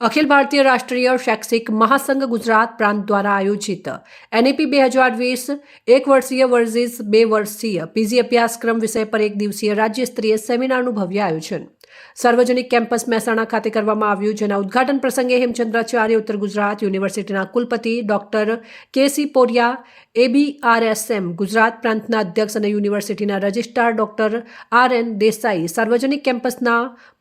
અખિલ ભારતીય રાષ્ટ્રીય શૈક્ષિક મહાસંઘ ગુજરાત પ્રાંત દ્વારા આયોજિત NEP 2020 એક વર્ષીય વર્સિસ 2 વર્ષીય PG અભ્યાસક્રમ વિષય પર એક દિવસીય રાજ્ય સ્તરીય સેમિનારનું ભવ્ય આયોજન સાર્વજનિક કેમ્પસ મહેસાણા ખાતે કરવામાં આવ્યું, જેના ઉદ્ઘાટન પ્રસંગે હેમચંદ્રાચાર્ય ઉત્તર ગુજરાત યુનિવર્સિટીના કુલપતિ doctor KC Poriya, ABRSM Gujarat પ્રાંતના અધ્યક્ષ અને યુનિવર્સિટીના રજિસ્ટ્રાર ડોક્ટર RN દેસાઈ, સાર્વજનિક કેમ્પસના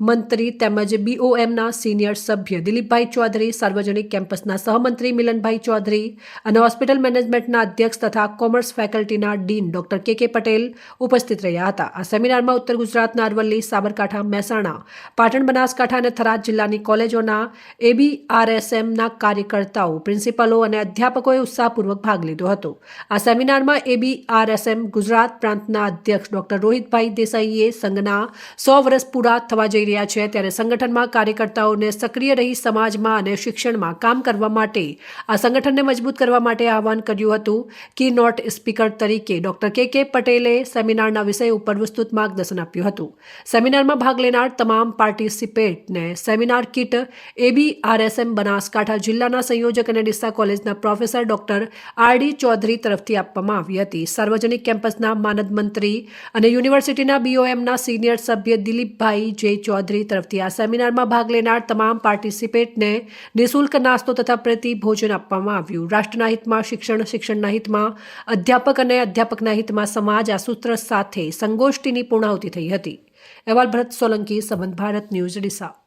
મંત્રી તેમજ BOMના સિનિયર સભ્ય દિલીપભાઈ ચૌધરી, સાર્વજનિક કેમ્પસના સહમંત્રી મિલનભાઈ ચૌધરી અને હોસ્પિટલ મેનેજમેન્ટના અધ્યક્ષ તથા કોમર્સ ફેકલ્ટીના ડીન ડોક્ટર KK પટેલ ઉપસ્થિત રહ્યા હતા. આ સેમિનારમાં ઉત્તર ગુજરાતના અરવલ્લી, સાબરકાંઠા, મહેસાણા, પાટણ, બનાસકાંઠા અને થરાદ જિલ્લાની કોલેજોના ABRSMના કાર્યકર્તાઓ, પ્રિન્સિપલો અને અધ્યાપકોએ ઉત્સાહપૂર્વક ભાગ લીધો હતો. આ સેમિનારમાં ABRSM ગુજરાત પ્રાંતના અધ્યક્ષ ડોક્ટર રોહિતભાઈ દેસાઈએ સંઘના 100 વર્ષ પૂરા થવા જઈ રહ્યા છે, ત્યારે સંગઠનમાં કાર્યકર્તાઓને સક્રિય રહી સમાજમાં અને શિક્ષણમાં કામ કરવા માટે આ સંગઠનને મજબૂત કરવા માટે આહવાન કર્યું હતું. કી નોટ સ્પીકર તરીકે ડોક્ટર KK પટેલે સેમિનારના વિષય ઉપર વિસ્તૃત માર્ગદર્શન આપ્યું હતું. સેમિનારમાં ભાગ લેનાર તમામ પાર્ટિસિપેન્ટને સેમિનાર કીટ ABRSM બનાસકાંઠા જિલ્લાના સંયોજક અને ડીસા કોલેજના પ્રોફેસર ડોક્ટર RD ચૌધરી તરફથી આપવામાં આવી હતી. સાર્વજનિક કેમ્પસના માનદ મંત્રી અને યુનિવર્સિટીના BOMના સિનિયર સભ્ય દિલીપભાઈ J ચૌધરી તરફથી આ સેમિનારમાં ભાગ લેનાર તમામ પાર્ટિસિપેન્ટને નિઃશુલ્ક નાસ્તો તથા પ્રતિ ભોજન આપવામાં આવ્યું. રાષ્ટ્રના હિતમાં શિક્ષણ, શિક્ષણના હિતમાં અધ્યાપક અને અધ્યાપકના હિતમાં સમાજ આ સૂત્ર સાથે સંગોષ્ઠીની પૂર્ણાહુતિ થઈ હતી. અહેવાલ ભરત સોલંકી, સંબંધ ભારત ન્યૂઝ, ડીસા.